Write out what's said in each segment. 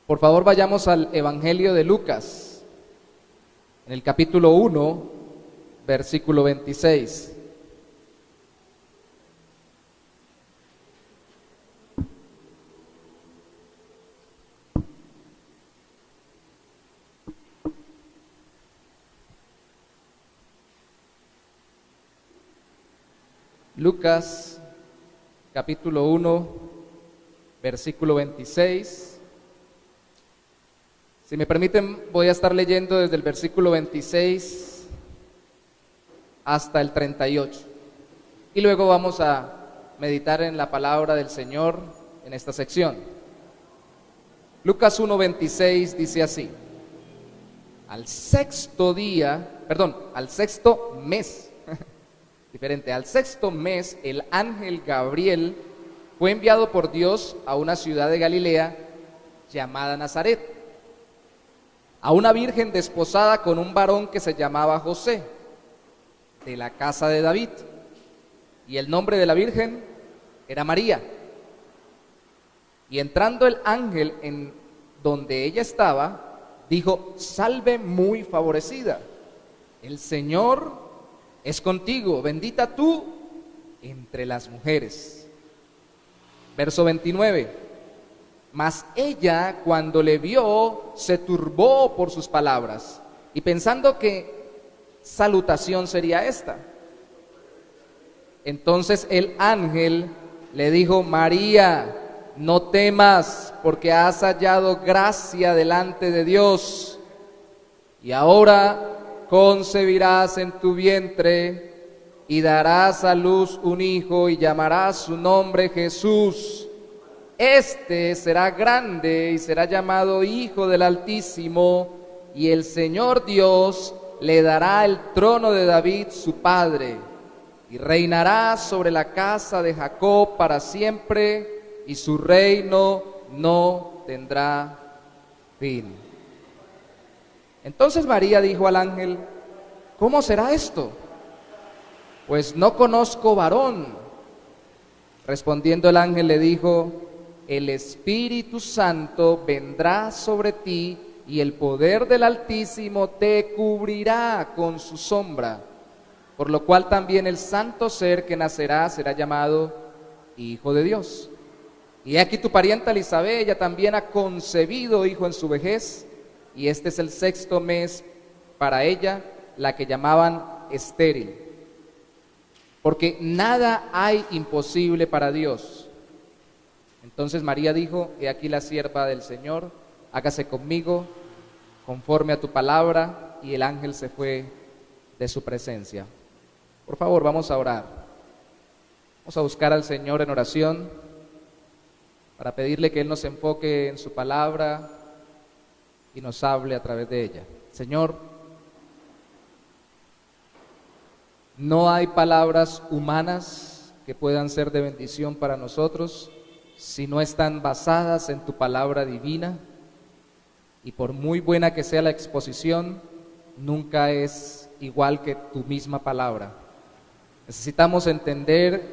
Por favor, vayamos al Evangelio de Lucas, en el capítulo 1, versículo 26. Lucas, capítulo 1, versículo 26. Si me permiten, voy a estar leyendo desde el versículo 26 hasta el 38. Y luego vamos a meditar en la palabra del Señor en esta sección. Lucas 1:26 dice así: al sexto mes, diferente, al sexto mes, el ángel Gabriel fue enviado por Dios a una ciudad de Galilea llamada Nazaret, a una virgen desposada con un varón que se llamaba José, de la casa de David, y el nombre de la virgen era María. Y entrando el ángel en donde ella estaba, dijo: salve muy favorecida, el Señor es contigo, bendita tú entre las mujeres. Verso 29. Mas ella, cuando le vio, se turbó por sus palabras, y pensando qué salutación sería esta, entonces el ángel le dijo: María, no temas, porque has hallado gracia delante de Dios, y ahora concebirás en tu vientre y darás a luz un hijo y llamarás su nombre Jesús. Este será grande y será llamado Hijo del Altísimo, y el Señor Dios le dará el trono de David su padre, y reinará sobre la casa de Jacob para siempre, y su reino no tendrá fin. Entonces María dijo al ángel: ¿cómo será esto? Pues no conozco varón. Respondiendo el ángel le dijo: el Espíritu Santo vendrá sobre ti, y el poder del Altísimo te cubrirá con su sombra, por lo cual también el santo ser que nacerá será llamado Hijo de Dios. Y aquí tu parienta Elisabet, ella también ha concebido hijo en su vejez, y este es el sexto mes para ella, la que llamaban estéril, porque nada hay imposible para Dios. Entonces María dijo: he aquí la sierva del Señor, hágase conmigo conforme a tu palabra. Y el ángel se fue de su presencia. Por favor, vamos a orar. Vamos a buscar al Señor en oración para pedirle que Él nos enfoque en su palabra y nos hable a través de ella. Señor, no hay palabras humanas que puedan ser de bendición para nosotros si no están basadas en tu palabra divina, y por muy buena que sea la exposición, nunca es igual que tu misma palabra. Necesitamos entender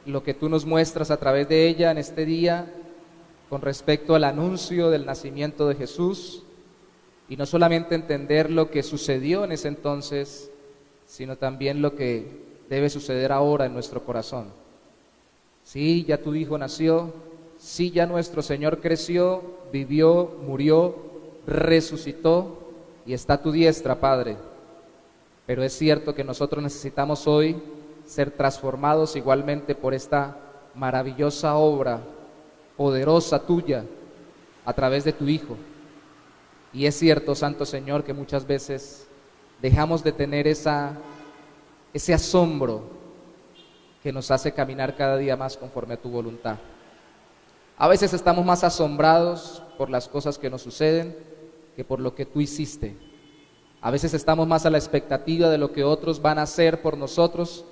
lo que tú nos muestras a través de ella en este día con respecto al anuncio del nacimiento de Jesús, y no solamente entender lo que sucedió en ese entonces, sino también lo que debe suceder ahora en nuestro corazón. Sí, ya tu Hijo nació, sí, ya nuestro Señor creció, vivió, murió, resucitó y está a tu diestra, Padre. Pero es cierto que nosotros necesitamos hoy ser transformados igualmente por esta maravillosa obra poderosa tuya a través de tu Hijo. Y es cierto, Santo Señor, que muchas veces dejamos de tener ese asombro que nos hace caminar cada día más conforme a tu voluntad. A veces estamos más asombrados por las cosas que nos suceden que por lo que tú hiciste. A veces estamos más a la expectativa de lo que otros van a hacer por nosotros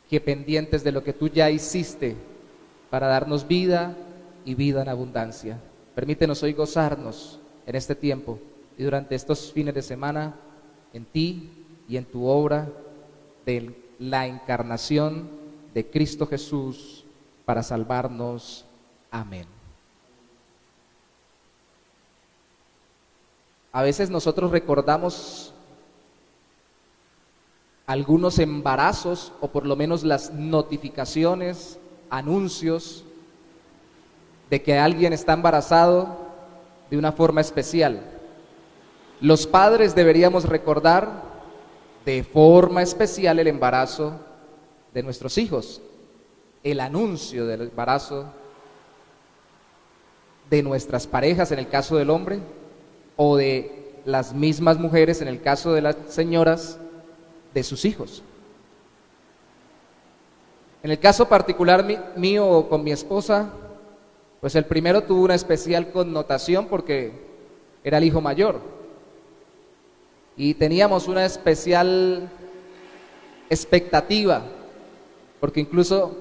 que pendientes de lo que tú ya hiciste para darnos vida y vida en abundancia. Permítenos hoy gozarnos en este tiempo y durante estos fines de semana en ti y en tu obra de la encarnación de Cristo Jesús para salvarnos. Amén. A veces nosotros recordamos algunos embarazos o por lo menos las notificaciones, anuncios de que alguien está embarazado de una forma especial. Los padres deberíamos recordar de forma especial el embarazo de nuestros hijos, el anuncio del embarazo de nuestras parejas en el caso del hombre, o de las mismas mujeres en el caso de las señoras, de sus hijos. En el caso particular mío con mi esposa, pues el primero tuvo una especial connotación porque era el hijo mayor y teníamos una especial expectativa, porque incluso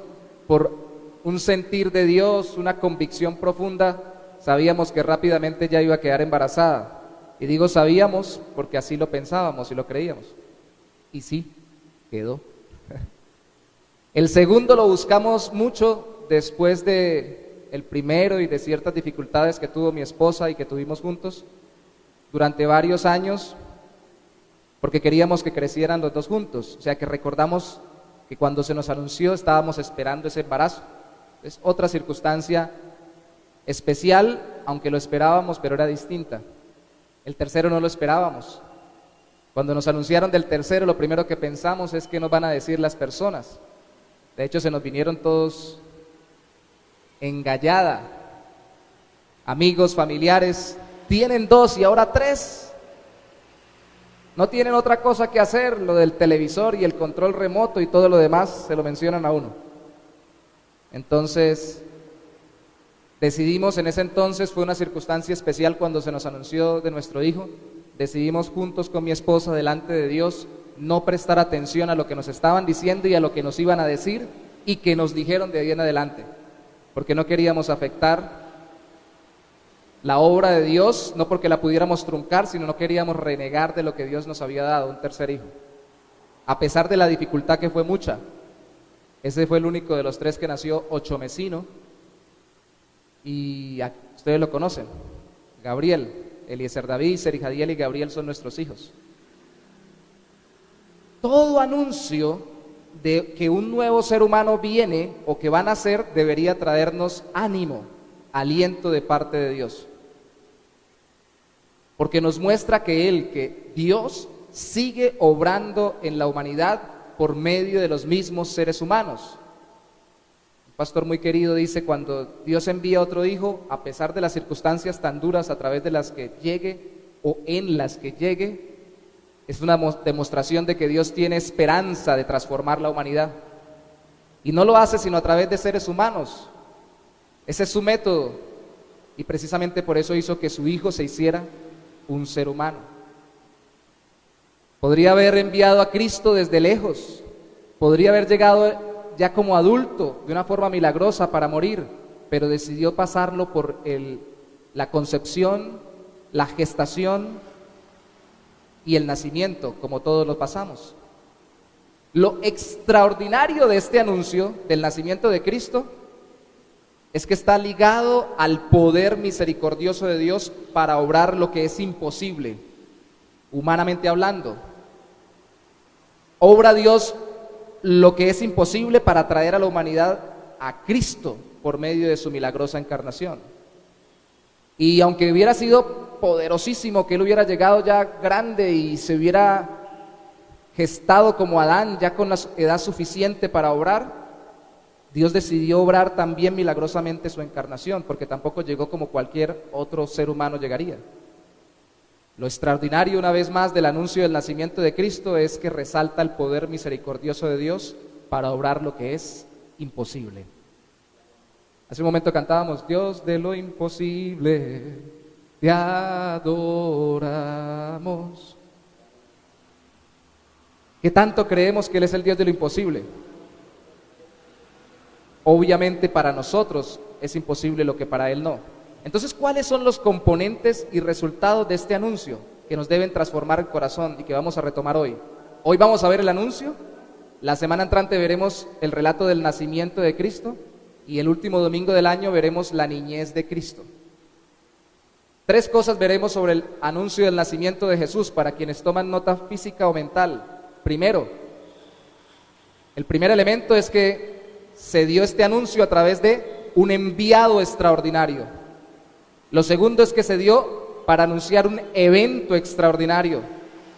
por un sentir de Dios, una convicción profunda, sabíamos que rápidamente ya iba a quedar embarazada. Y digo sabíamos porque así lo pensábamos y lo creíamos. Y sí, quedó. El segundo lo buscamos mucho después de el primero y de ciertas dificultades que tuvo mi esposa y que tuvimos juntos durante varios años, porque queríamos que crecieran los dos juntos. O sea que recordamos que cuando se nos anunció estábamos esperando ese embarazo. Es otra circunstancia especial, aunque lo esperábamos, pero era distinta. El tercero no lo esperábamos. Cuando nos anunciaron del tercero, lo primero que pensamos es qué nos van a decir las personas. De hecho, se nos vinieron todos engallada. Amigos, familiares, tienen 2 y ahora 3. No tienen otra cosa que hacer, lo del televisor y el control remoto y todo lo demás se lo mencionan a uno. Entonces, decidimos en ese entonces, fue una circunstancia especial cuando se nos anunció de nuestro hijo, decidimos juntos con mi esposa delante de Dios no prestar atención a lo que nos estaban diciendo y a lo que nos iban a decir y que nos dijeron de ahí en adelante, porque no queríamos afectar la obra de Dios, no porque la pudiéramos truncar, sino no queríamos renegar de lo que Dios nos había dado, un tercer hijo, a pesar de la dificultad que fue mucha. Ese fue el único de los 3 que nació ochomesino, y ustedes lo conocen, Gabriel, Eliezer David, Serijadiel y Gabriel son nuestros hijos. Todo anuncio de que un nuevo ser humano viene o que va a nacer debería traernos ánimo, aliento de parte de Dios, porque nos muestra que Dios sigue obrando en la humanidad por medio de los mismos seres humanos. Un pastor muy querido dice: cuando Dios envía otro hijo, a pesar de las circunstancias tan duras a través de las que llegue o en las que llegue, es una demostración de que Dios tiene esperanza de transformar la humanidad, y no lo hace sino a través de seres humanos. Ese es su método, y precisamente por eso hizo que su hijo se hiciera un ser humano. Podría haber enviado a Cristo desde lejos, podría haber llegado ya como adulto de una forma milagrosa para morir, pero decidió pasarlo por la concepción, la gestación y el nacimiento, como todos lo pasamos. Lo extraordinario de este anuncio del nacimiento de Cristo es que está ligado al poder misericordioso de Dios para obrar lo que es imposible, humanamente hablando. Obra Dios lo que es imposible para traer a la humanidad a Cristo por medio de su milagrosa encarnación. Y aunque hubiera sido poderosísimo que Él hubiera llegado ya grande y se hubiera gestado como Adán, ya con la edad suficiente para obrar, Dios decidió obrar también milagrosamente su encarnación, porque tampoco llegó como cualquier otro ser humano llegaría. Lo extraordinario, una vez más, del anuncio del nacimiento de Cristo es que resalta el poder misericordioso de Dios para obrar lo que es imposible. Hace un momento cantábamos: Dios de lo imposible, te adoramos. ¿Qué tanto creemos que Él es el Dios de lo imposible? Obviamente para nosotros es imposible lo que para Él no. Entonces, ¿cuáles son los componentes y resultados de este anuncio que nos deben transformar el corazón y que vamos a retomar hoy? Hoy vamos a ver el anuncio, la semana entrante veremos el relato del nacimiento de Cristo y el último domingo del año veremos la niñez de Cristo. 3 cosas veremos sobre el anuncio del nacimiento de Jesús para quienes toman nota física o mental. Primero, el primer elemento es que se dio este anuncio a través de un enviado extraordinario. Lo segundo es que se dio para anunciar un evento extraordinario.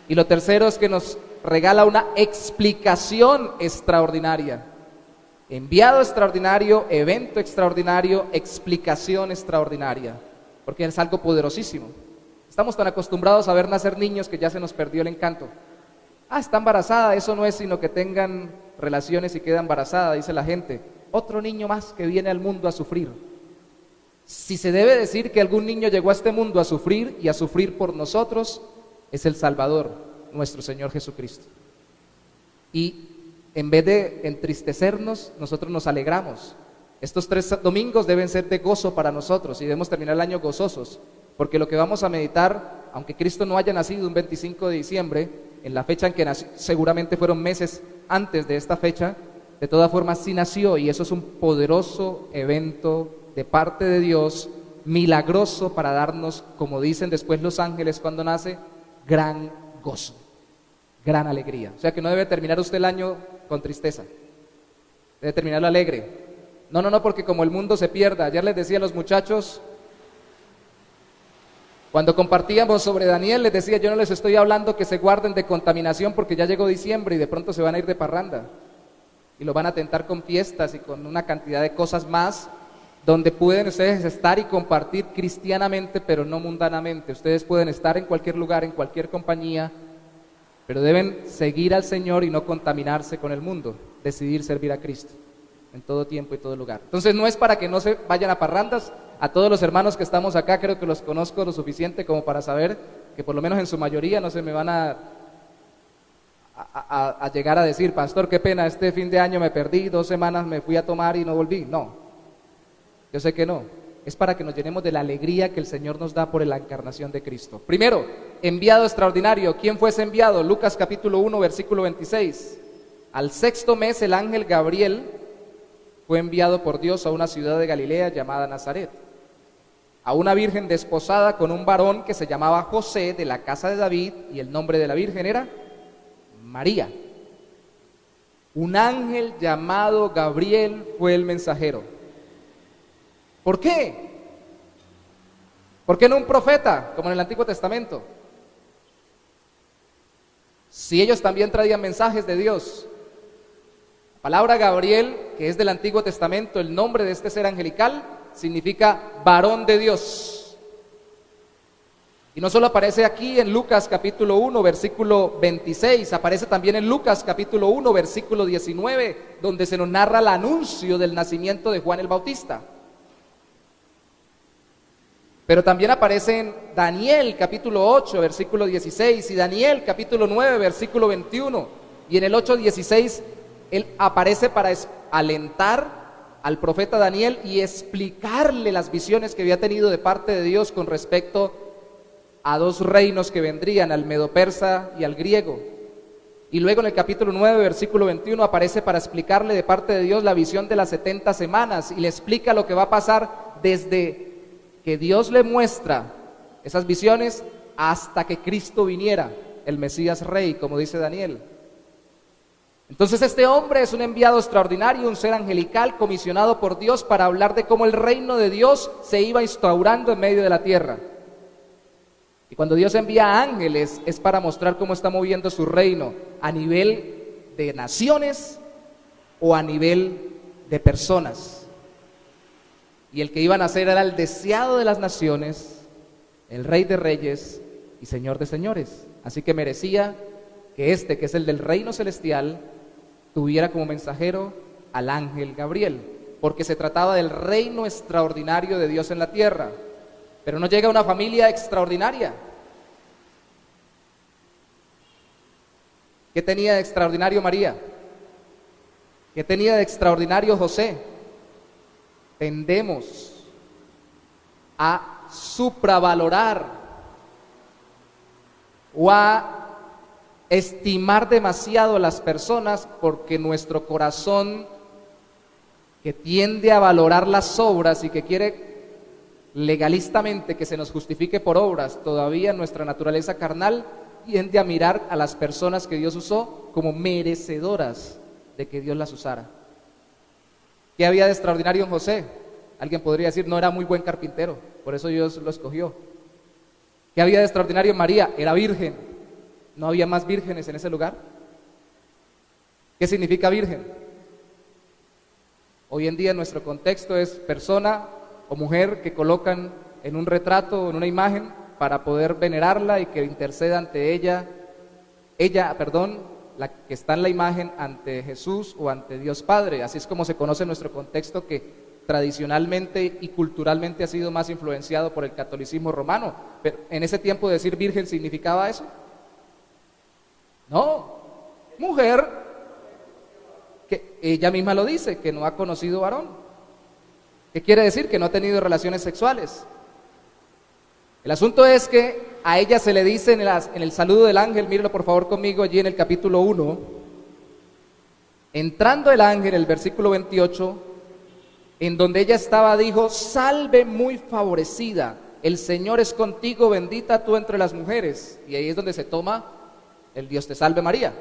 Y lo tercero es que nos regala una explicación extraordinaria. Enviado extraordinario, evento extraordinario, explicación extraordinaria. Porque es algo poderosísimo. Estamos tan acostumbrados a ver nacer niños que ya se nos perdió el encanto. Está embarazada, eso no es sino que tengan relaciones y queda embarazada, dice la gente. Otro niño más que viene al mundo a sufrir. Si se debe decir que algún niño llegó a este mundo a sufrir y a sufrir por nosotros, es el Salvador, nuestro Señor Jesucristo. Y en vez de entristecernos, nosotros nos alegramos. Estos 3 domingos deben ser de gozo para nosotros y debemos terminar el año gozosos, porque lo que vamos a meditar, aunque Cristo no haya nacido un 25 de diciembre, en la fecha en que nació, seguramente fueron meses antes de esta fecha, de todas formas sí nació, y eso es un poderoso evento de parte de Dios, milagroso para darnos, como dicen después los ángeles cuando nace, gran gozo, gran alegría. O sea que no debe terminar usted el año con tristeza, debe terminarlo alegre. No, porque como el mundo se pierda. Ayer les decía a los muchachos, cuando compartíamos sobre Daniel, les decía, yo no les estoy hablando que se guarden de contaminación porque ya llegó diciembre y de pronto se van a ir de parranda. Y lo van a tentar con fiestas y con una cantidad de cosas más, donde pueden ustedes estar y compartir cristianamente, pero no mundanamente. Ustedes pueden estar en cualquier lugar, en cualquier compañía, pero deben seguir al Señor y no contaminarse con el mundo, decidir servir a Cristo en todo tiempo y todo lugar. Entonces no es para que no se vayan a parrandas. A todos los hermanos que estamos acá creo que los conozco lo suficiente como para saber que por lo menos en su mayoría no se me van a llegar a decir, pastor, qué pena, este fin de año me perdí, 2 semanas me fui a tomar y no volví. No, yo sé que no. Es para que nos llenemos de la alegría que el Señor nos da por la encarnación de Cristo. Primero, enviado extraordinario. ¿Quién fue ese enviado? Lucas capítulo 1, versículo 26. Al 6º mes el ángel Gabriel fue enviado por Dios a una ciudad de Galilea llamada Nazaret, a una virgen desposada con un varón que se llamaba José, de la casa de David, y el nombre de la virgen era María. Un ángel llamado Gabriel fue el mensajero. ¿Por qué? ¿Por qué no un profeta, como en el Antiguo Testamento? Si ellos también traían mensajes de Dios. La palabra Gabriel, que es del Antiguo Testamento, el nombre de este ser angelical, significa varón de Dios. Y no solo aparece aquí en Lucas capítulo 1, versículo 26, aparece también en Lucas capítulo 1, versículo 19, donde se nos narra el anuncio del nacimiento de Juan el Bautista. Pero también aparece en Daniel capítulo 8, versículo 16, y Daniel capítulo 9, versículo 21, y en el 8:16 él aparece para alentar al profeta Daniel y explicarle las visiones que había tenido de parte de Dios con respecto a 2 reinos que vendrían, al medo-persa y al griego. Y luego en el capítulo 9, versículo 21, aparece para explicarle de parte de Dios la visión de las 70 semanas, y le explica lo que va a pasar desde que Dios le muestra esas visiones hasta que Cristo viniera, el Mesías Rey, como dice Daniel. Entonces este hombre es un enviado extraordinario, un ser angelical comisionado por Dios para hablar de cómo el reino de Dios se iba instaurando en medio de la tierra. Y cuando Dios envía ángeles es para mostrar cómo está moviendo su reino a nivel de naciones o a nivel de personas. Y el que iba a nacer era el deseado de las naciones, el Rey de Reyes y Señor de Señores. Así que merecía que este, que es el del reino celestial, tuviera como mensajero al ángel Gabriel, porque se trataba del reino extraordinario de Dios en la tierra. Pero no llega una familia extraordinaria. ¿Qué tenía de extraordinario María? ¿Qué tenía de extraordinario José? Tendemos a supravalorar o a estimar demasiado a las personas, porque nuestro corazón, que tiende a valorar las obras y que quiere legalistamente que se nos justifique por obras, todavía nuestra naturaleza carnal tiende a mirar a las personas que Dios usó como merecedoras de que Dios las usara. ¿Qué había de extraordinario en José? Alguien podría decir, no era muy buen carpintero, por eso Dios lo escogió. ¿Qué había de extraordinario en María? Era virgen. ¿No había más vírgenes en ese lugar? ¿Qué significa virgen? Hoy en día nuestro contexto es persona o mujer que colocan en un retrato o en una imagen para poder venerarla y que interceda ante ella, la que está en la imagen, ante Jesús o ante Dios Padre. Así es como se conoce nuestro contexto, que tradicionalmente y culturalmente ha sido más influenciado por el catolicismo romano. Pero en ese tiempo decir virgen significaba eso. No, mujer que ella misma lo dice, que no ha conocido varón. ¿Qué quiere decir? Que no ha tenido relaciones sexuales. El asunto es que a ella se le dice en el saludo del ángel, mírelo por favor conmigo allí en el capítulo 1, entrando el ángel, el versículo 28, en donde ella estaba, dijo, salve muy favorecida, el Señor es contigo, bendita tú entre las mujeres. Y ahí es donde se toma el Dios te salve María.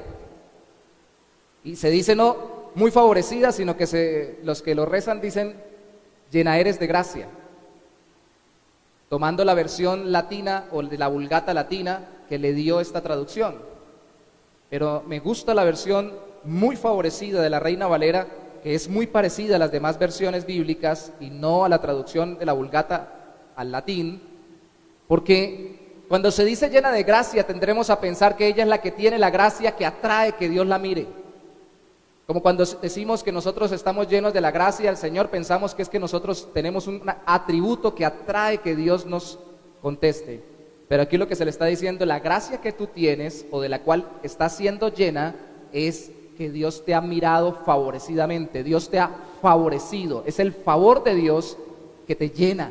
Y se dice no muy favorecida, sino que los que lo rezan dicen, llena eres de gracia, tomando la versión latina o de la Vulgata latina que le dio esta traducción. Pero me gusta la versión muy favorecida de la Reina Valera, que es muy parecida a las demás versiones bíblicas y no a la traducción de la Vulgata al latín, porque cuando se dice llena de gracia tendremos a pensar que ella es la que tiene la gracia que atrae que Dios la mire. Como cuando decimos que nosotros estamos llenos de la gracia del Señor, pensamos que es que nosotros tenemos un atributo que atrae que Dios nos conteste. Pero aquí lo que se le está diciendo, la gracia que tú tienes o de la cual estás siendo llena, es que Dios te ha mirado favorecidamente, Dios te ha favorecido. Es el favor de Dios que te llena,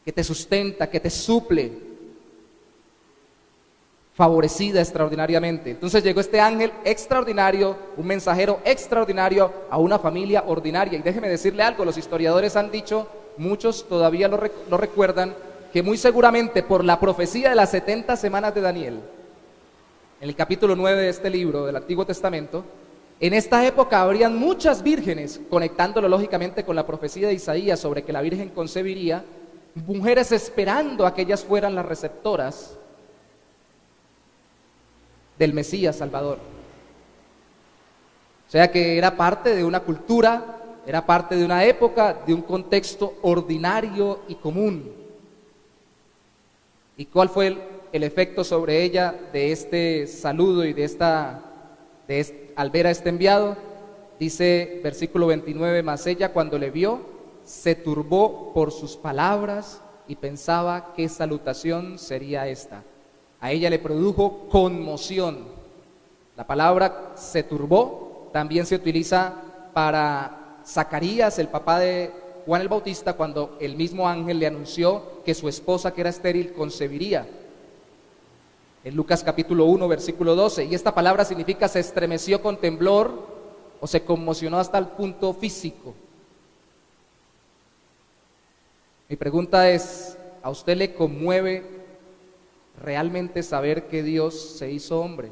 que te sustenta, que te suple. Favorecida extraordinariamente. Entonces llegó este ángel extraordinario, un mensajero extraordinario a una familia ordinaria. Y déjeme decirle algo, los historiadores han dicho, muchos todavía lo recuerdan, que muy seguramente por la profecía de las 70 semanas de Daniel, en el capítulo 9 de este libro del Antiguo Testamento, en esta época habrían muchas vírgenes, conectándolo lógicamente con la profecía de Isaías sobre que la Virgen concebiría, mujeres esperando a que ellas fueran las receptoras del Mesías Salvador. O sea que era parte de una cultura, era parte de una época, de un contexto ordinario y común. ¿Y cuál fue el efecto sobre ella de este saludo y al ver a este enviado? Dice versículo 29, mas ella cuando le vio, se turbó por sus palabras y pensaba qué salutación sería esta. A ella le produjo conmoción. La palabra se turbó también se utiliza para Zacarías, el papá de Juan el Bautista, cuando el mismo ángel le anunció que su esposa, que era estéril, concebiría. En Lucas capítulo 1, versículo 12. Y esta palabra significa se estremeció con temblor o se conmocionó hasta el punto físico. Mi pregunta es, ¿a usted le conmueve realmente saber que Dios se hizo hombre?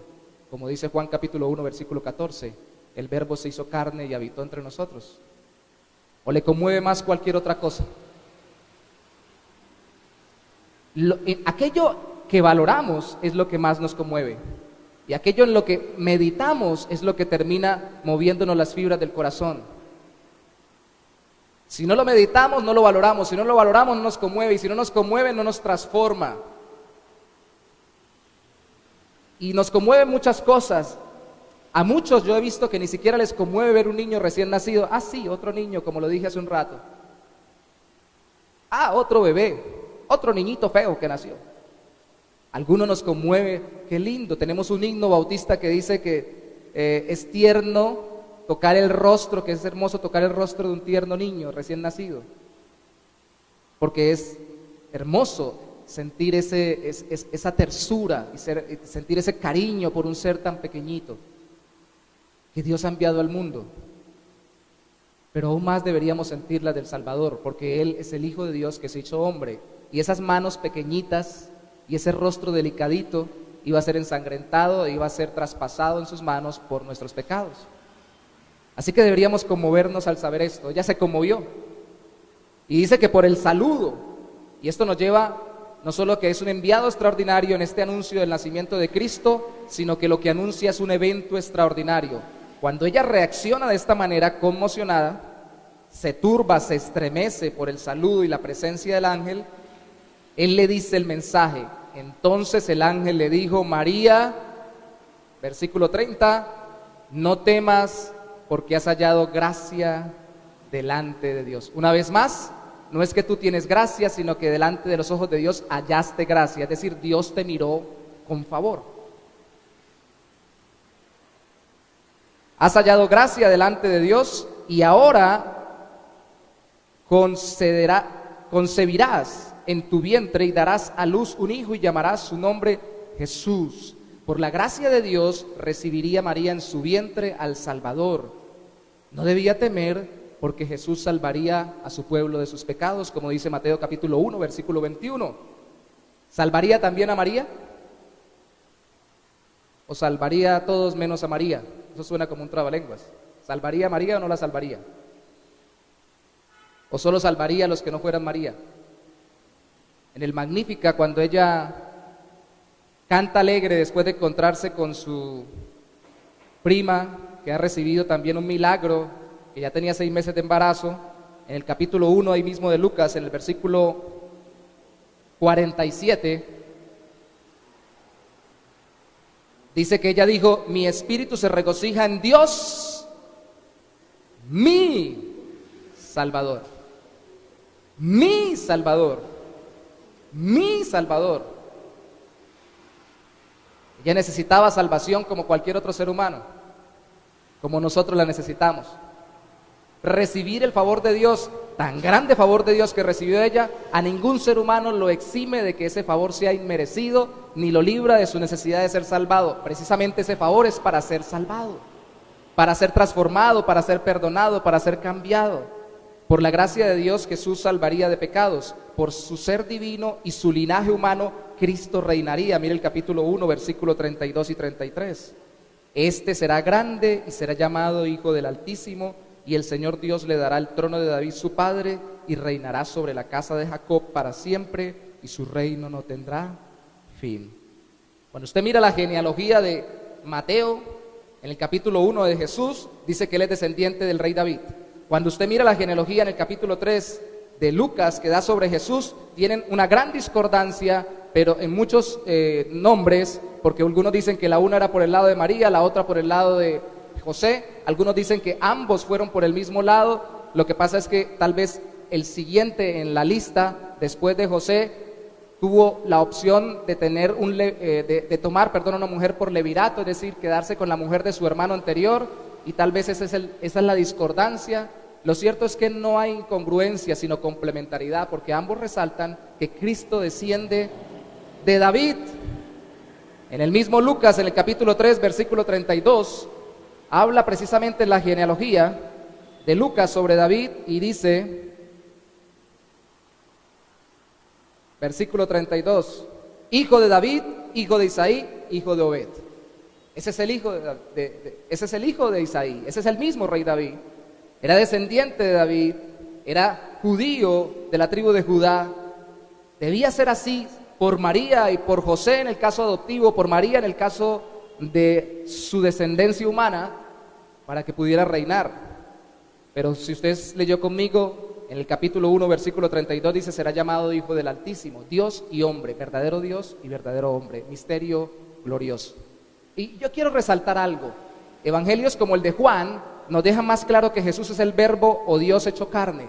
Como dice Juan capítulo 1 versículo 14, el verbo se hizo carne y habitó entre nosotros. ¿O le conmueve más cualquier otra cosa? Aquello que valoramos es lo que más nos conmueve, y aquello en lo que meditamos es lo que termina moviéndonos las fibras del corazón. Si no lo meditamos, no lo valoramos. Si no lo valoramos, no nos conmueve, y si no nos conmueve, no nos transforma. Y nos conmueven muchas cosas. A muchos yo he visto que ni siquiera les conmueve ver un niño recién nacido. Ah, sí, otro niño, como lo dije hace un rato. Ah, otro bebé, otro niñito feo que nació. Algunos nos conmueve, qué lindo. Tenemos un himno bautista que dice que es tierno tocar el rostro, que es hermoso tocar el rostro de un tierno niño recién nacido. Porque es hermoso sentir esa tersura y sentir ese cariño por un ser tan pequeñito que Dios ha enviado al mundo. pero aún más deberíamos sentir la del Salvador, porque Él es el Hijo de Dios que se hizo hombre, y esas manos pequeñitas y ese rostro delicadito iba a ser ensangrentado, iba a ser traspasado en sus manos por nuestros pecados. Así que deberíamos conmovernos al saber esto. Ella se conmovió y dice que por el saludo, y esto nos lleva no solo que es un enviado extraordinario en este anuncio del nacimiento de Cristo, sino que lo que anuncia es un evento extraordinario. Cuando ella reacciona de esta manera, conmocionada, se turba, se estremece por el saludo y la presencia del ángel, él le dice el mensaje. Entonces el ángel le dijo: María, versículo 30, no temas, porque has hallado gracia delante de Dios. Una vez más, no es que tú tienes gracia, sino que delante de los ojos de Dios hallaste gracia, es decir, Dios te miró con favor. Has hallado gracia delante de Dios y ahora concebirás en tu vientre y darás a luz un hijo y llamarás su nombre Jesús. Por la gracia de Dios recibiría María en su vientre al Salvador. No debía temer, porque Jesús salvaría a su pueblo de sus pecados, como dice Mateo capítulo 1, versículo 21. ¿Salvaría también a María? ¿O salvaría a todos menos a María? Eso suena como un trabalenguas. ¿Salvaría a María o no la salvaría? ¿O solo salvaría a los que no fueran María? En el Magnífica, cuando ella canta alegre después de encontrarse con su prima, que ha recibido también un milagro, que ya tenía 6 meses de embarazo, en el capítulo 1 ahí mismo de Lucas, en el versículo 47, dice que ella dijo: mi espíritu se regocija en Dios, mi Salvador, mi Salvador, mi Salvador. Ella necesitaba salvación como cualquier otro ser humano, como nosotros la necesitamos. Recibir el favor de Dios, tan grande favor de Dios que recibió ella, a ningún ser humano lo exime de que ese favor sea inmerecido, ni lo libra de su necesidad de ser salvado. Precisamente ese favor es para ser salvado, para ser transformado, para ser perdonado, para ser cambiado. Por la gracia de Dios, Jesús salvaría de pecados. Por su ser divino y su linaje humano, Cristo reinaría. Mire el capítulo 1, versículo 32 y 33. Este será grande y será llamado Hijo del Altísimo, y el Señor Dios le dará el trono de David su padre, y reinará sobre la casa de Jacob para siempre, y su reino no tendrá fin. Cuando usted mira la genealogía de Mateo, en el capítulo 1 de Jesús, dice que él es descendiente del rey David. Cuando usted mira la genealogía en el capítulo 3 de Lucas, que da sobre Jesús, tienen una gran discordancia, pero en muchos nombres, porque algunos dicen que la una era por el lado de María, la otra por el lado de José, algunos dicen que ambos fueron por el mismo lado. Lo que pasa es que tal vez el siguiente en la lista, después de José, tuvo la opción de tener tomar una mujer por levirato, es decir, quedarse con la mujer de su hermano anterior, y tal vez esa es la discordancia. Lo cierto es que no hay incongruencia, sino complementariedad, porque ambos resaltan que Cristo desciende de David. En el mismo Lucas, en el capítulo 3, versículo 32, habla precisamente la genealogía de Lucas sobre David y dice, versículo 32, hijo de David, hijo de Isaí, hijo de Obed. Ese es el hijo ese es el hijo de Isaí, ese es el mismo rey David. Era descendiente de David, era judío de la tribu de Judá. Debía ser así por María y por José en el caso adoptivo, por María en el caso de su descendencia humana, para que pudiera reinar. Pero si usted leyó conmigo, en el capítulo 1, versículo 32, dice: será llamado Hijo del Altísimo, Dios y hombre, verdadero Dios y verdadero hombre, misterio glorioso. Y yo quiero resaltar algo. Evangelios como el de Juan nos dejan más claro que Jesús es el Verbo o Dios hecho carne,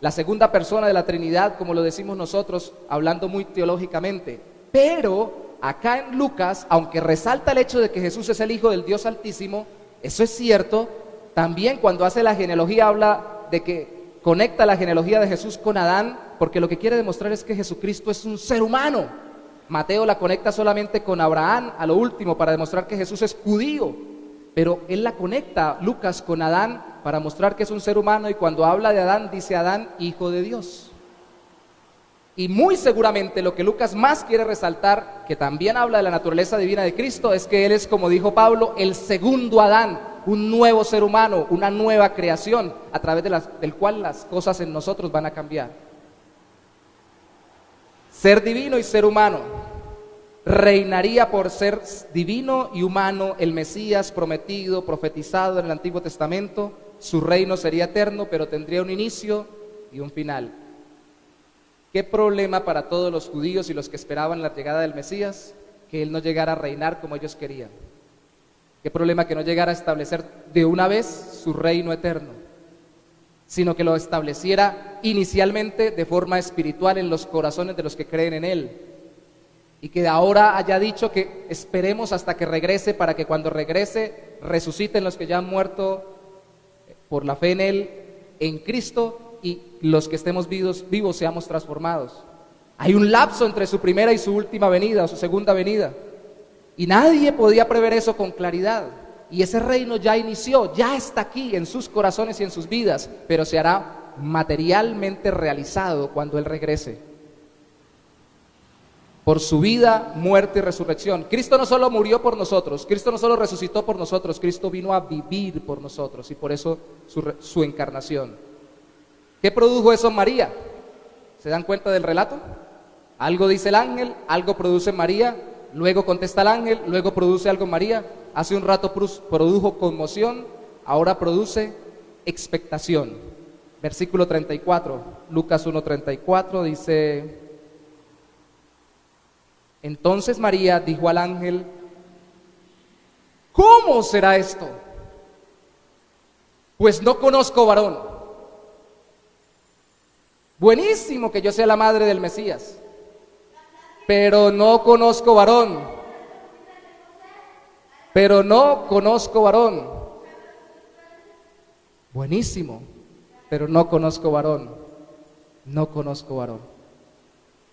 la segunda persona de la Trinidad, como lo decimos nosotros, hablando muy teológicamente. Pero acá en Lucas, aunque resalta el hecho de que Jesús es el Hijo del Dios Altísimo, eso es cierto, también cuando hace la genealogía habla de que conecta la genealogía de Jesús con Adán, porque lo que quiere demostrar es que Jesucristo es un ser humano. Mateo la conecta solamente con Abraham a lo último para demostrar que Jesús es judío, pero él la conecta, Lucas, con Adán, para mostrar que es un ser humano, y cuando habla de Adán, dice Adán, hijo de Dios. Y muy seguramente lo que Lucas más quiere resaltar, que también habla de la naturaleza divina de Cristo, es que Él es, como dijo Pablo, el segundo Adán, un nuevo ser humano, una nueva creación, a través del cual las cosas en nosotros van a cambiar. Ser divino y ser humano. Reinaría por ser divino y humano el Mesías prometido, profetizado en el Antiguo Testamento. Su reino sería eterno, pero tendría un inicio y un final. ¿Qué problema para todos los judíos y los que esperaban la llegada del Mesías? Que Él no llegara a reinar como ellos querían. ¿Qué problema que no llegara a establecer de una vez su reino eterno? Sino que lo estableciera inicialmente de forma espiritual en los corazones de los que creen en Él. Y que ahora haya dicho que esperemos hasta que regrese, para que cuando regrese resuciten los que ya han muerto por la fe en Él, en Cristo, y los que estemos vivos seamos transformados. Hay un lapso entre su primera y su última venida, o su segunda venida, y nadie podía prever eso con claridad. Y ese reino ya inició, ya está aquí en sus corazones y en sus vidas, pero se hará materialmente realizado cuando Él regrese. Por su vida, muerte y resurrección. Cristo no solo murió por nosotros, Cristo no solo resucitó por nosotros, Cristo vino a vivir por nosotros, y por eso su encarnación. ¿Qué produjo eso en María? ¿Se dan cuenta del relato? Algo dice el ángel, algo produce María, luego contesta el ángel, luego produce algo María. Hace un rato produjo conmoción, ahora produce expectación. Versículo 34, Lucas 1:34 dice: entonces María dijo al ángel: ¿cómo será esto? Pues no conozco varón. Buenísimo que yo sea la madre del Mesías, pero no conozco varón. Pero no conozco varón. Buenísimo, pero no conozco varón. No conozco varón.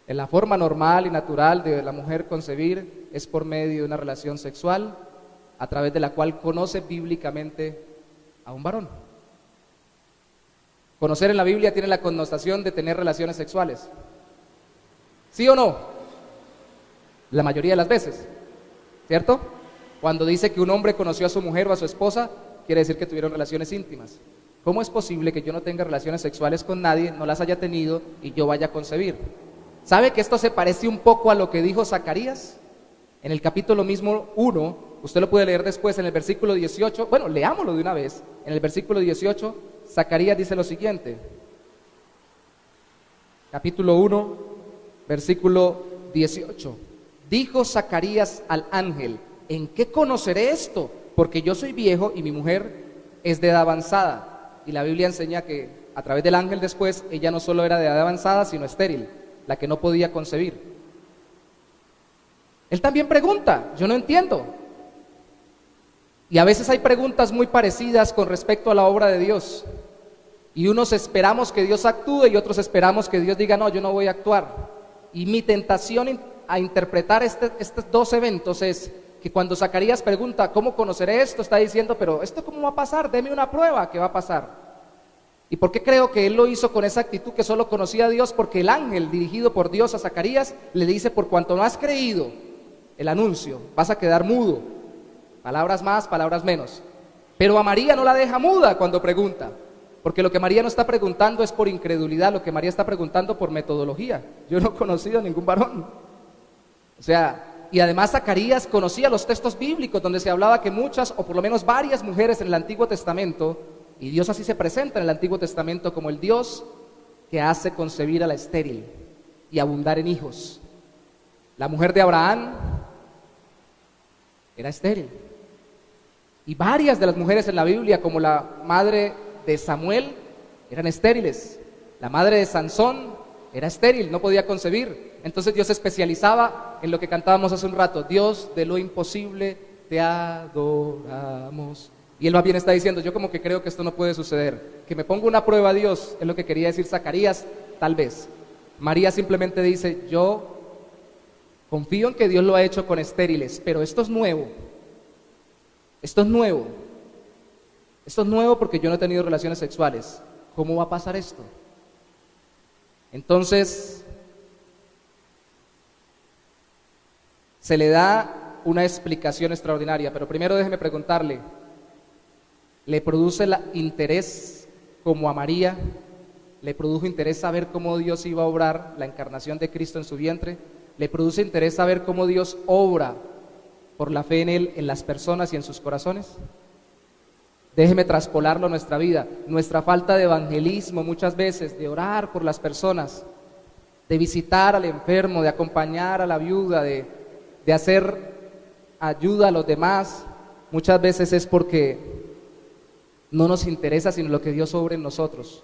En la forma normal y natural de la mujer concebir es por medio de una relación sexual, a través de la cual conoce bíblicamente a un varón. Conocer en la Biblia tiene la connotación de tener relaciones sexuales. ¿Sí o no? La mayoría de las veces, ¿cierto? Cuando dice que un hombre conoció a su mujer o a su esposa, quiere decir que tuvieron relaciones íntimas. ¿Cómo es posible que yo no tenga relaciones sexuales con nadie, no las haya tenido y yo vaya a concebir? ¿Sabe que esto se parece un poco a lo que dijo Zacarías? En el capítulo mismo 1, usted lo puede leer después en el versículo 18, bueno, leámoslo de una vez. En el versículo 18, Zacarías dice lo siguiente. Capítulo 1, versículo 18. Dijo Zacarías al ángel: ¿en qué conoceré esto? Porque yo soy viejo y mi mujer es de edad avanzada. Y la Biblia enseña que a través del ángel después, ella no solo era de edad avanzada, sino estéril, la que no podía concebir. Él también pregunta, yo no entiendo. Y a veces hay preguntas muy parecidas con respecto a la obra de Dios. Y unos esperamos que Dios actúe y otros esperamos que Dios diga: no, yo no voy a actuar. Y mi tentación a interpretar estos dos eventos es que cuando Zacarías pregunta: ¿cómo conoceré esto?, está diciendo: pero ¿esto cómo va a pasar? Deme una prueba que va a pasar. ¿Y por qué creo que él lo hizo con esa actitud que solo conocía a Dios? Porque el ángel dirigido por Dios a Zacarías le dice: por cuanto no has creído el anuncio, vas a quedar mudo. Palabras más, palabras menos. Pero a María no la deja muda cuando pregunta, porque lo que María no está preguntando es por incredulidad, lo que María está preguntando por metodología. Yo no he conocido a ningún varón. O sea, y además Zacarías conocía los textos bíblicos donde se hablaba que muchas, o por lo menos varias mujeres en el Antiguo Testamento, y Dios así se presenta en el Antiguo Testamento como el Dios que hace concebir a la estéril y abundar en hijos. La mujer de Abraham era estéril. Y varias de las mujeres en la Biblia, como la madre de Samuel, eran estériles. La madre de Sansón era estéril, no podía concebir. Entonces Dios se especializaba en lo que cantábamos hace un rato: Dios de lo imposible te adoramos. Y él más bien está diciendo: yo como que creo que esto no puede suceder. Que me ponga una prueba a Dios, es lo que quería decir Zacarías, tal vez. María simplemente dice: yo confío en que Dios lo ha hecho con estériles, pero esto es nuevo. Esto es nuevo. Esto es nuevo porque yo no he tenido relaciones sexuales. ¿Cómo va a pasar esto? Entonces, se le da una explicación extraordinaria, pero primero déjeme preguntarle, ¿le produce interés como a María? ¿Le produjo interés saber cómo Dios iba a obrar la encarnación de Cristo en su vientre? ¿Le produce interés saber cómo Dios obra por la fe en Él, en las personas y en sus corazones? Déjeme traspolarlo a nuestra vida. Nuestra falta de evangelismo muchas veces, de orar por las personas, de visitar al enfermo, de acompañar a la viuda, de hacer ayuda a los demás, muchas veces es porque no nos interesa sino lo que Dios obra en nosotros,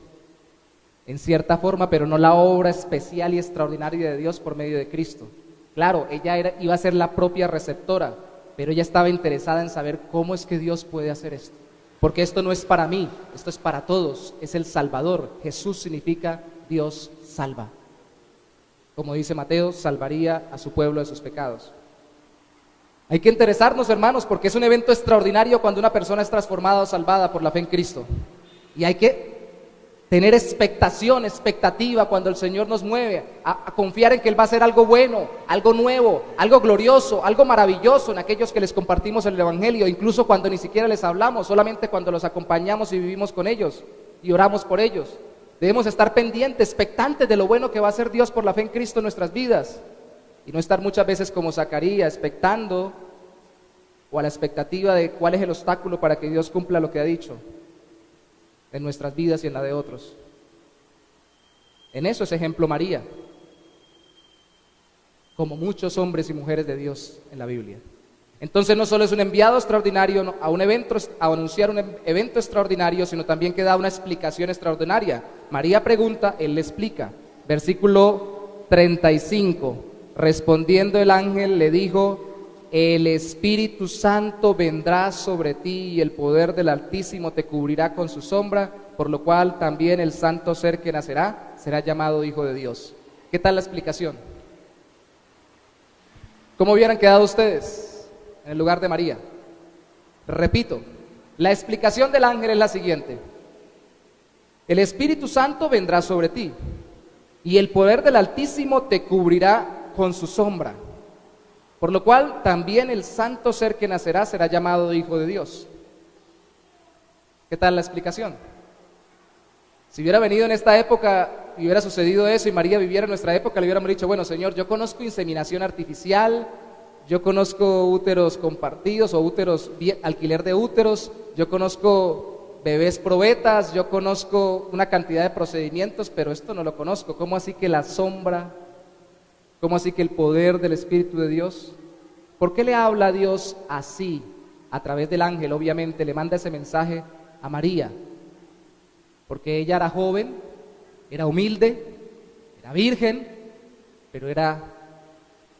en cierta forma, pero no la obra especial y extraordinaria de Dios por medio de Cristo. Claro, ella iba a ser la propia receptora, pero ella estaba interesada en saber cómo es que Dios puede hacer esto. Porque esto no es para mí, esto es para todos, es el Salvador. Jesús significa Dios salva. Como dice Mateo, salvaría a su pueblo de sus pecados. Hay que interesarnos, hermanos, porque es un evento extraordinario cuando una persona es transformada o salvada por la fe en Cristo. Y hay que tener expectación, expectativa cuando el Señor nos mueve a confiar en que Él va a hacer algo bueno, algo nuevo, algo glorioso, algo maravilloso en aquellos que les compartimos el Evangelio, incluso cuando ni siquiera les hablamos, solamente cuando los acompañamos y vivimos con ellos y oramos por ellos. Debemos estar pendientes, expectantes de lo bueno que va a hacer Dios por la fe en Cristo en nuestras vidas y no estar muchas veces como Zacarías, expectando o a la expectativa de cuál es el obstáculo para que Dios cumpla lo que ha dicho en nuestras vidas y en la de otros. En eso es ejemplo María, como muchos hombres y mujeres de Dios en la Biblia. Entonces no solo es un enviado extraordinario a un evento, a anunciar un evento extraordinario, sino también que da una explicación extraordinaria. María pregunta, Él le explica. Versículo 35, respondiendo el ángel le dijo: el Espíritu Santo vendrá sobre ti y el poder del Altísimo te cubrirá con su sombra, por lo cual también el santo ser que nacerá será llamado Hijo de Dios. ¿Qué tal la explicación? ¿Cómo hubieran quedado ustedes en el lugar de María? Repito, la explicación del ángel es la siguiente: el Espíritu Santo vendrá sobre ti y el poder del Altísimo te cubrirá con su sombra, por lo cual también el santo ser que nacerá será llamado Hijo de Dios. ¿Qué tal la explicación? Si hubiera venido en esta época y hubiera sucedido eso y María viviera en nuestra época, le hubiéramos dicho: bueno, Señor, yo conozco inseminación artificial, yo conozco úteros compartidos o alquiler de úteros, yo conozco bebés probetas, yo conozco una cantidad de procedimientos, pero esto no lo conozco. ¿Cómo así que la sombra? ¿Cómo así que el poder del Espíritu de Dios? ¿Por qué le habla a Dios así? A través del ángel, obviamente, le manda ese mensaje a María. Porque ella era joven, era humilde, era virgen, pero era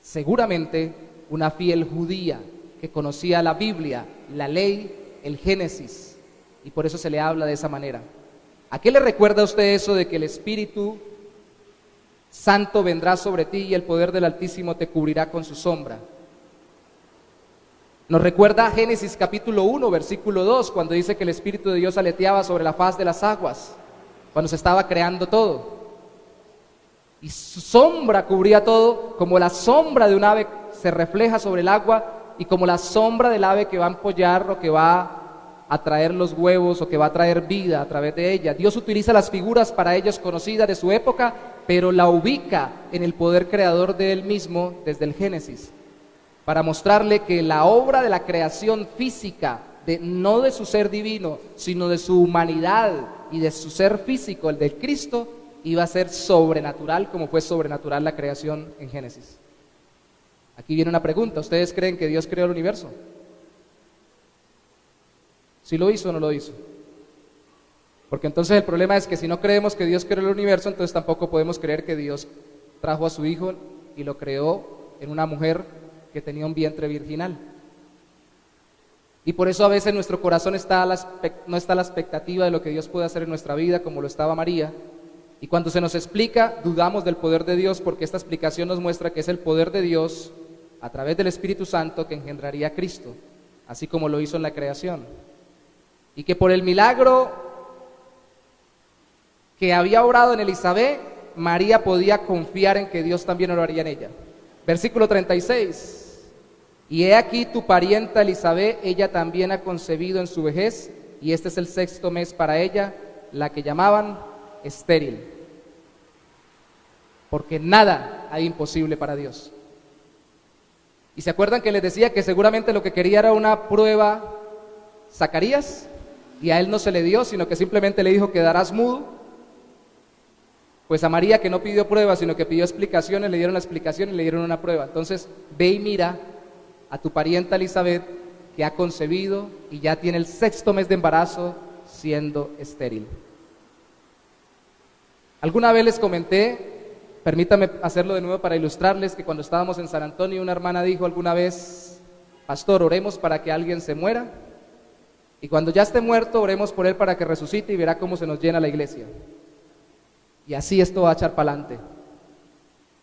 seguramente una fiel judía que conocía la Biblia, la ley, el Génesis, y por eso se le habla de esa manera. ¿A qué le recuerda a usted eso de que el Espíritu Santo vendrá sobre ti y el poder del Altísimo te cubrirá con su sombra? Nos recuerda a Génesis capítulo 1, versículo 2, cuando dice que el Espíritu de Dios aleteaba sobre la faz de las aguas, cuando se estaba creando todo. Y su sombra cubría todo, como la sombra de un ave se refleja sobre el agua y como la sombra del ave que va a empollar o que va a traer los huevos o que va a traer vida a través de ella. Dios utiliza las figuras para ellos conocidas de su época, pero la ubica en el poder creador de Él mismo desde el Génesis, para mostrarle que la obra de la creación física, no de su ser divino, sino de su humanidad y de su ser físico, el de Cristo, iba a ser sobrenatural como fue sobrenatural la creación en Génesis. Aquí viene una pregunta: ¿ustedes creen que Dios creó el universo? ¿Sí lo hizo o no lo hizo? Porque entonces el problema es que si no creemos que Dios creó el universo, entonces tampoco podemos creer que Dios trajo a su Hijo y lo creó en una mujer que tenía un vientre virginal. Y por eso a veces nuestro corazón no está a la expectativa de lo que Dios puede hacer en nuestra vida, como lo estaba María. Y cuando se nos explica, dudamos del poder de Dios, porque esta explicación nos muestra que es el poder de Dios a través del Espíritu Santo que engendraría a Cristo, así como lo hizo en la creación. y que por el milagro que había obrado en Elizabeth, María podía confiar en que Dios también lo haría en ella. Versículo 36. Y he aquí tu parienta Elizabeth, ella también ha concebido en su vejez, y este es el 6º mes para ella, la que llamaban estéril. Porque nada hay imposible para Dios. ¿Y se acuerdan que les decía que seguramente lo que quería era una prueba Zacarías? Y a él no se le dio, sino que simplemente le dijo: quedarás mudo. Pues a María, que no pidió pruebas, sino que pidió explicaciones, le dieron la explicación y le dieron una prueba. Entonces, ve y mira a tu parienta Elizabeth, que ha concebido y ya tiene el 6º mes de embarazo siendo estéril. Alguna vez les comenté, permítame hacerlo de nuevo para ilustrarles, que cuando estábamos en San Antonio, una hermana dijo alguna vez: pastor, oremos para que alguien se muera, y cuando ya esté muerto, oremos por él para que resucite y verá cómo se nos llena la iglesia. Y así esto va a echar para adelante.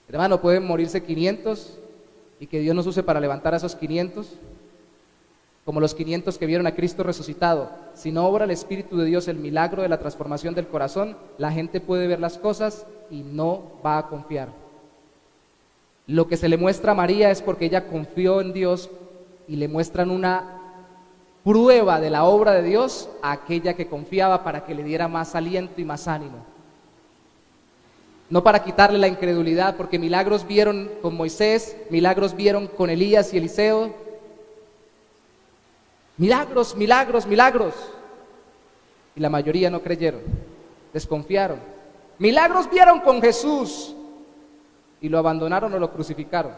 Hermano, pueden morirse 500 y que Dios nos use para levantar a esos 500, como los 500 que vieron a Cristo resucitado. Si no obra el Espíritu de Dios el milagro de la transformación del corazón, la gente puede ver las cosas y no va a confiar. Lo que se le muestra a María es porque ella confió en Dios, y le muestran una prueba de la obra de Dios a aquella que confiaba, para que le diera más aliento y más ánimo. No para quitarle la incredulidad, porque milagros vieron con Moisés, milagros vieron con Elías y Eliseo. Milagros, milagros, milagros. Y la mayoría no creyeron, desconfiaron. Milagros vieron con Jesús y lo abandonaron o lo crucificaron.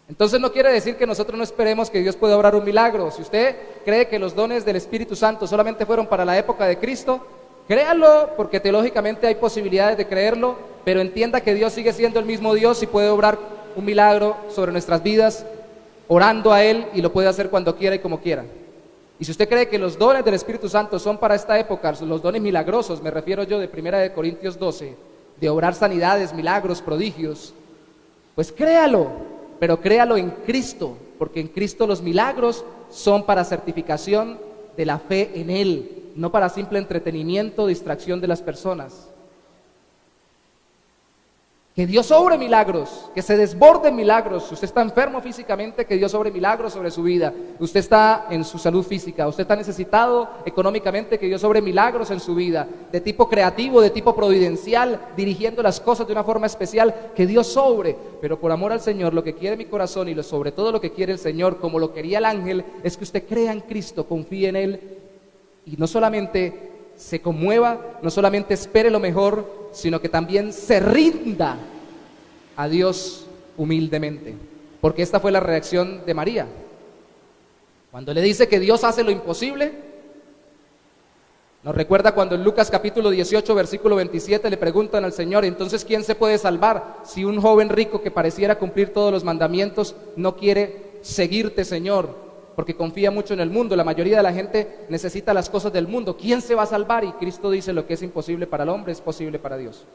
Entonces no quiere decir que nosotros no esperemos que Dios pueda obrar un milagro. Si usted cree que los dones del Espíritu Santo solamente fueron para la época de Cristo, créalo, porque teológicamente hay posibilidades de creerlo, pero entienda que Dios sigue siendo el mismo Dios y puede obrar un milagro sobre nuestras vidas orando a Él, y lo puede hacer cuando quiera y como quiera. Y si usted cree que los dones del Espíritu Santo son para esta época, los dones milagrosos, me refiero yo de 1 Corintios 12, de obrar sanidades, milagros, prodigios, pues créalo, pero créalo en Cristo, porque en Cristo los milagros son para certificación de la fe en Él, no para simple entretenimiento o distracción de las personas. Que Dios obre milagros, que se desborden milagros. Si usted está enfermo físicamente, que Dios obre milagros sobre su vida. Usted está en su salud física, usted está necesitado económicamente, que Dios obre milagros en su vida, de tipo creativo, de tipo providencial, dirigiendo las cosas de una forma especial, que Dios obre. Pero por amor al Señor, lo que quiere mi corazón, y sobre todo lo que quiere el Señor, como lo quería el ángel, es que usted crea en Cristo, confíe en Él, y no solamente se conmueva, no solamente espere lo mejor, sino que también se rinda a Dios humildemente. Porque esta fue la reacción de María. Cuando le dice que Dios hace lo imposible, nos recuerda cuando en Lucas capítulo 18, versículo 27, le preguntan al Señor: entonces, ¿quién se puede salvar si un joven rico que pareciera cumplir todos los mandamientos no quiere seguirte, Señor? Porque confía mucho en el mundo. La mayoría de la gente necesita las cosas del mundo. ¿Quién se va a salvar? Y Cristo dice: lo que es imposible para el hombre es posible para Dios.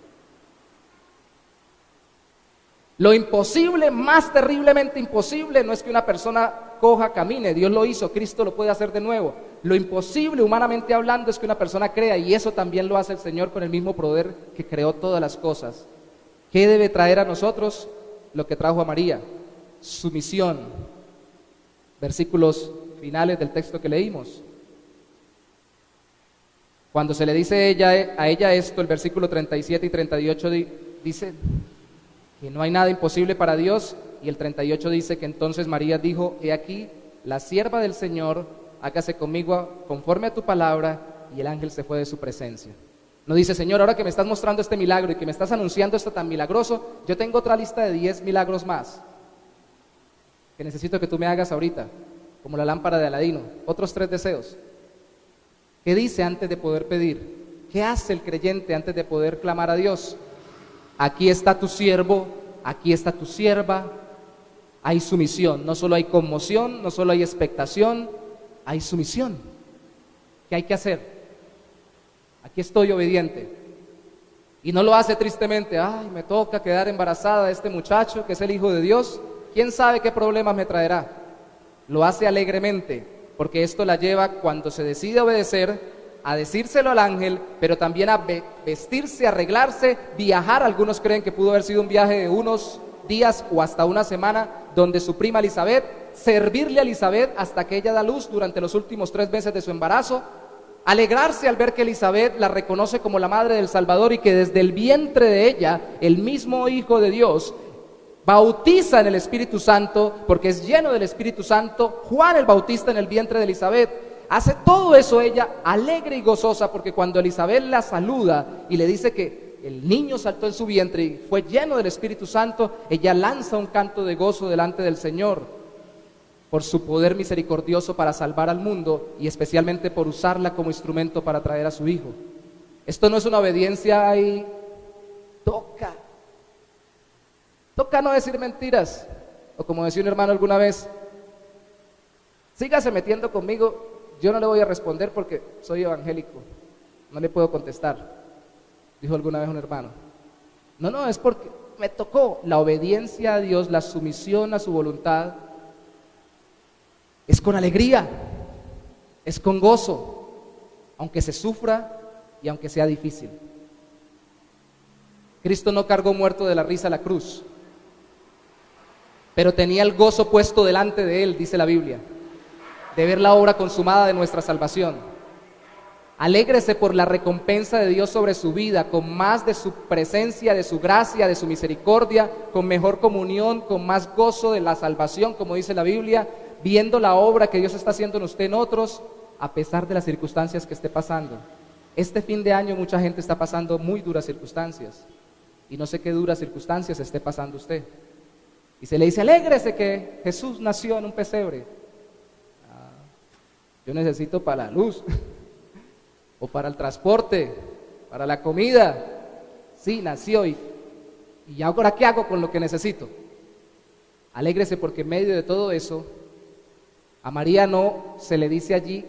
Lo imposible, más terriblemente imposible, no es que una persona coja, camine. Dios lo hizo, Cristo lo puede hacer de nuevo. Lo imposible, humanamente hablando, es que una persona crea, y eso también lo hace el Señor con el mismo poder que creó todas las cosas. ¿Qué debe traer a nosotros? Lo que trajo a María: sumisión. Versículos finales del texto que leímos. Cuando se le dice a ella esto, el versículo 37 y 38 dice que no hay nada imposible para Dios, y el 38 dice que entonces María dijo: he aquí, la sierva del Señor, hágase conmigo conforme a tu palabra, y el ángel se fue de su presencia. No dice: Señor, ahora que me estás mostrando este milagro y que me estás anunciando esto tan milagroso, yo tengo otra lista de 10 milagros más que necesito que tú me hagas ahorita, como la lámpara de Aladino, otros 3 deseos. ¿Qué dice antes de poder pedir? ¿Qué hace el creyente antes de poder clamar a Dios? Aquí está tu siervo, aquí está tu sierva. Hay sumisión, no solo hay conmoción, no solo hay expectación, hay sumisión. ¿Qué hay que hacer? Aquí estoy obediente. Y no lo hace tristemente: ay, me toca quedar embarazada de este muchacho que es el Hijo de Dios, quién sabe qué problemas me traerá. Lo hace alegremente, porque esto la lleva, cuando se decide obedecer, a decírselo al ángel, pero también a vestirse, arreglarse, viajar. Algunos creen que pudo haber sido un viaje de unos días o hasta una semana, donde su prima Elizabeth, servirle a Elizabeth hasta que ella da luz durante los últimos 3 meses de su embarazo, alegrarse al ver que Elizabeth la reconoce como la madre del Salvador y que desde el vientre de ella, el mismo Hijo de Dios, bautiza en el Espíritu Santo, porque es lleno del Espíritu Santo. Juan el Bautista en el vientre de Elizabeth. Hace todo eso ella alegre y gozosa, porque cuando Elizabeth la saluda y le dice que el niño saltó en su vientre y fue lleno del Espíritu Santo, ella lanza un canto de gozo delante del Señor por su poder misericordioso para salvar al mundo, y especialmente por usarla como instrumento para traer a su Hijo. Esto no es una obediencia ahí, toca no decir mentiras, o como decía un hermano alguna vez, sígase metiendo conmigo, yo no le voy a responder porque soy evangélico, no le puedo contestar, dijo alguna vez un hermano. No, es porque me tocó. La obediencia a Dios, la sumisión a su voluntad, es con alegría, es con gozo, aunque se sufra y aunque sea difícil. Cristo no cargó muerto de la risa a la cruz, pero tenía el gozo puesto delante de él, dice la Biblia, de ver la obra consumada de nuestra salvación. Alégrese por la recompensa de Dios sobre su vida, con más de su presencia, de su gracia, de su misericordia, con mejor comunión, con más gozo de la salvación, como dice la Biblia, viendo la obra que Dios está haciendo en usted, en otros, a pesar de las circunstancias que esté pasando. Este fin de año mucha gente está pasando muy duras circunstancias, y no sé qué duras circunstancias esté pasando usted. Y se le dice, alégrese que Jesús nació en un pesebre. Yo necesito para la luz, o para el transporte, para la comida. Sí, nació, y ahora ¿qué hago con lo que necesito? Alégrese porque en medio de todo eso, a María no se le dice allí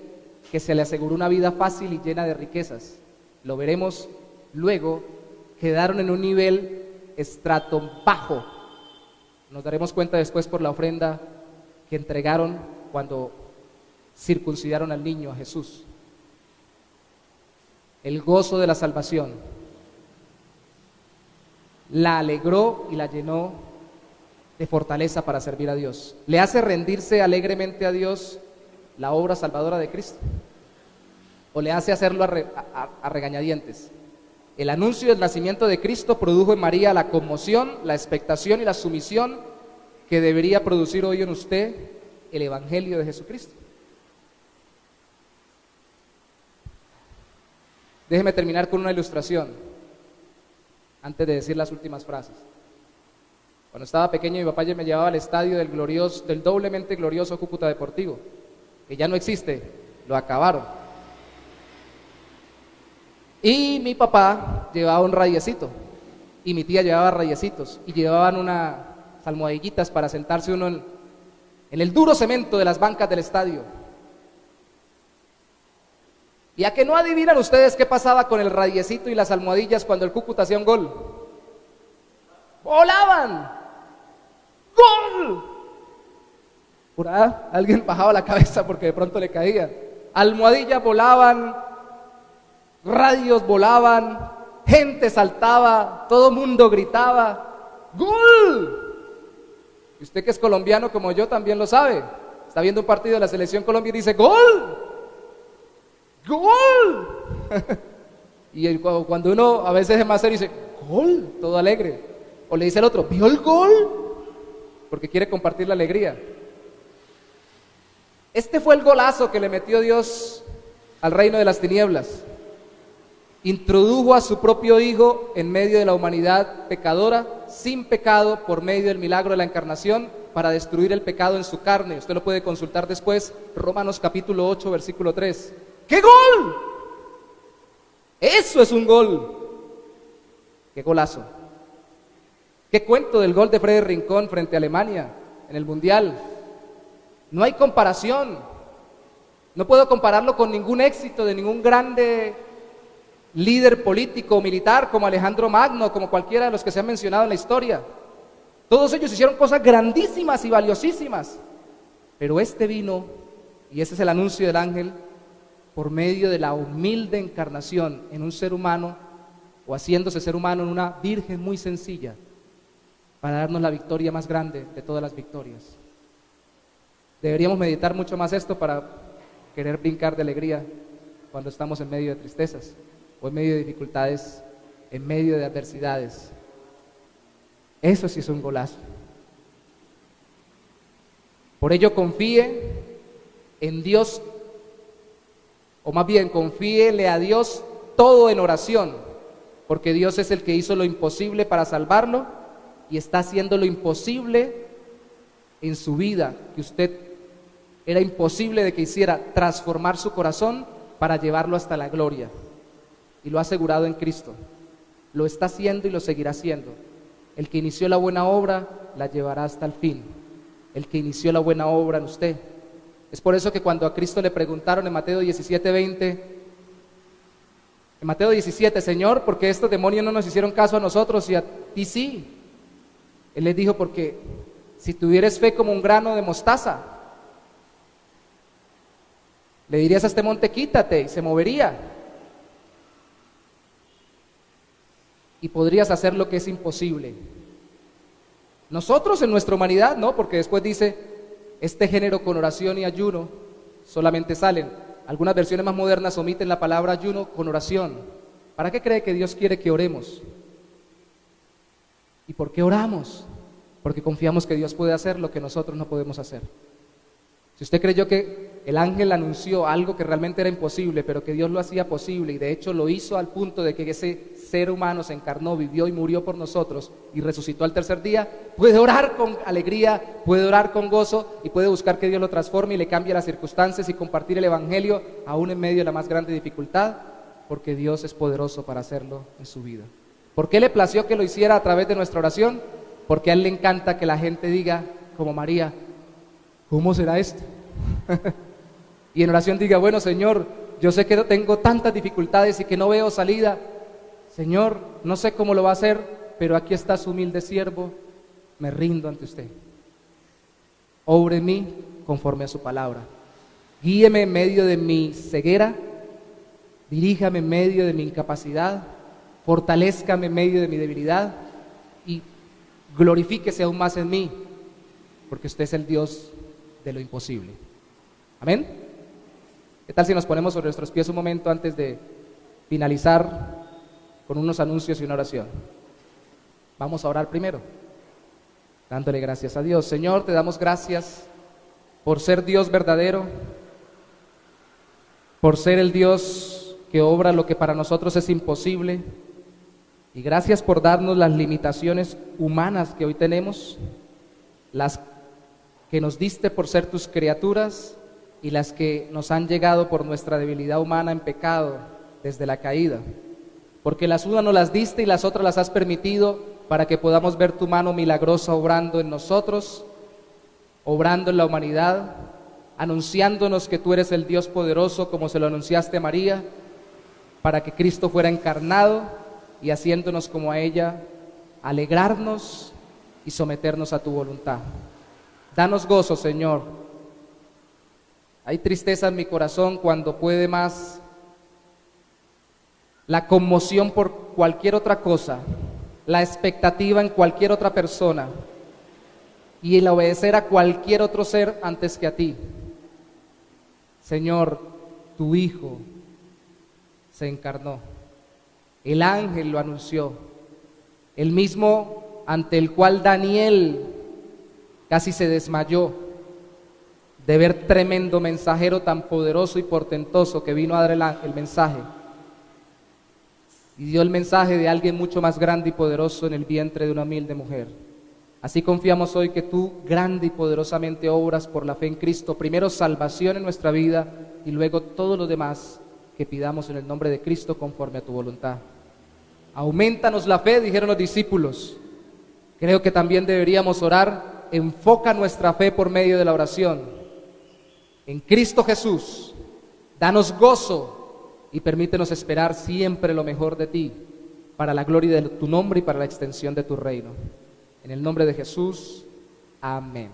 que se le aseguró una vida fácil y llena de riquezas. Lo veremos luego, quedaron en un nivel estrato bajo. Nos daremos cuenta después por la ofrenda que entregaron cuando circuncidaron al niño, a Jesús. El gozo de la salvación la alegró y la llenó de fortaleza para servir a Dios. ¿Le hace rendirse alegremente a Dios la obra salvadora de Cristo? ¿O le hace hacerlo a regañadientes? El anuncio del nacimiento de Cristo produjo en María la conmoción, la expectación y la sumisión que debería producir hoy en usted el Evangelio de Jesucristo. Déjeme terminar con una ilustración antes de decir las últimas frases. Cuando estaba pequeño, mi papá ya me llevaba al estadio del doblemente glorioso Cúcuta Deportivo, que ya no existe, lo acabaron. Y mi papá llevaba un radiecito, y mi tía llevaba radiecitos, y llevaban unas almohadillitas para sentarse uno en el duro cemento de las bancas del estadio. ¿Y a que no adivinan ustedes qué pasaba con el radiecito y las almohadillas cuando el Cúcuta hacía un gol? ¡Volaban! ¡Gol! Por ahí alguien bajaba la cabeza porque de pronto le caía. Almohadillas volaban, radios volaban, gente saltaba, todo mundo gritaba ¡gol! Y usted que es colombiano como yo también lo sabe. Está viendo un partido de la selección Colombia y dice ¡gol! ¡Gol! Y cuando uno a veces es más serio dice ¡gol! Todo alegre. O le dice al otro ¿vio el gol? Porque quiere compartir la alegría. Este fue el golazo que le metió Dios al reino de las tinieblas. Introdujo a su propio Hijo en medio de la humanidad pecadora, sin pecado, por medio del milagro de la encarnación, para destruir el pecado en su carne. Usted lo puede consultar después, Romanos capítulo 8, versículo 3. ¡Qué gol! Eso es un gol. ¡Qué golazo! ¿Qué cuento del gol de Freddy Rincón frente a Alemania en el Mundial? No hay comparación. No puedo compararlo con ningún éxito de ningún grande líder político o militar como Alejandro Magno, como cualquiera de los que se han mencionado en la historia. Todos ellos hicieron cosas grandísimas y valiosísimas, pero este vino Y ese es el anuncio del ángel por medio de la humilde encarnación en un ser humano, o haciéndose ser humano en una virgen muy sencilla, para darnos la victoria más grande de todas las victorias. Deberíamos meditar mucho más esto para querer brincar de alegría cuando estamos en medio de tristezas, o en medio de dificultades, en medio de adversidades. Eso sí es un golazo. Por ello confíe en Dios, o más bien confíele a Dios todo en oración, porque Dios es el que hizo lo imposible para salvarlo y está haciendo lo imposible en su vida, que usted era imposible de que hiciera, transformar su corazón para llevarlo hasta la gloria, y lo ha asegurado en Cristo. Lo está haciendo y lo seguirá haciendo. El que inició la buena obra la llevará hasta el fin. El que inició la buena obra en usted. Es por eso que cuando a Cristo le preguntaron en Mateo 17:20, en Mateo 17, Señor, ¿por qué estos demonios no nos hicieron caso a nosotros y a ti sí? Él les dijo, porque si tuvieras fe como un grano de mostaza, le dirías a este monte, quítate, y se movería. Y podrías hacer lo que es imposible. Nosotros en nuestra humanidad, no, porque después dice, este género con oración y ayuno solamente salen. Algunas versiones más modernas omiten la palabra ayuno con oración. ¿Para qué cree que Dios quiere que oremos? ¿Y por qué oramos? Porque confiamos que Dios puede hacer lo que nosotros no podemos hacer. Si usted creyó que el ángel anunció algo que realmente era imposible, pero que Dios lo hacía posible, y de hecho lo hizo al punto de que ese ser humano se encarnó, vivió y murió por nosotros y resucitó al tercer día, puede orar con alegría, puede orar con gozo y puede buscar que Dios lo transforme y le cambie las circunstancias y compartir el evangelio aún en medio de la más grande dificultad, porque Dios es poderoso para hacerlo en su vida. ¿Por qué le plació que lo hiciera a través de nuestra oración? Porque a Él le encanta que la gente diga, como María, ¿cómo será esto? Y en oración diga, bueno, Señor, yo sé que tengo tantas dificultades y que no veo salida. Señor, no sé cómo lo va a hacer, pero aquí está su humilde siervo, me rindo ante usted. Obre en mí conforme a su palabra. Guíeme en medio de mi ceguera, diríjame en medio de mi incapacidad, fortalézcame en medio de mi debilidad y glorifíquese aún más en mí, porque usted es el Dios de lo imposible. Amén. ¿Qué tal si nos ponemos sobre nuestros pies un momento antes de finalizar con unos anuncios y una oración? Vamos a orar primero, dándole gracias a Dios. Señor, te damos gracias por ser Dios verdadero, por ser el Dios que obra lo que para nosotros es imposible, y gracias por darnos las limitaciones humanas que hoy tenemos, las que nos diste por ser tus criaturas y las que nos han llegado por nuestra debilidad humana en pecado desde la caída. Porque las unas nos las diste y las otras las has permitido para que podamos ver tu mano milagrosa obrando en nosotros, obrando en la humanidad, anunciándonos que tú eres el Dios poderoso como se lo anunciaste a María, para que Cristo fuera encarnado y haciéndonos como a ella, alegrarnos y someternos a tu voluntad. Danos gozo, Señor. Hay tristeza en mi corazón cuando puede más la conmoción por cualquier otra cosa, la expectativa en cualquier otra persona y el obedecer a cualquier otro ser antes que a ti. Señor, tu Hijo se encarnó, el ángel lo anunció, el mismo ante el cual Daniel casi se desmayó de ver tremendo mensajero tan poderoso y portentoso que vino a dar el mensaje. Y dio el mensaje de alguien mucho más grande y poderoso en el vientre de una humilde mujer. Así confiamos hoy que tú grande y poderosamente obras por la fe en Cristo, primero salvación en nuestra vida y luego todo lo demás que pidamos en el nombre de Cristo conforme a tu voluntad. Aumentanos la fe, dijeron los discípulos. Creo que también deberíamos orar, enfoca nuestra fe por medio de la oración. En Cristo Jesús, danos gozo y permítenos esperar siempre lo mejor de ti, para la gloria de tu nombre y para la extensión de tu reino. En el nombre de Jesús, amén.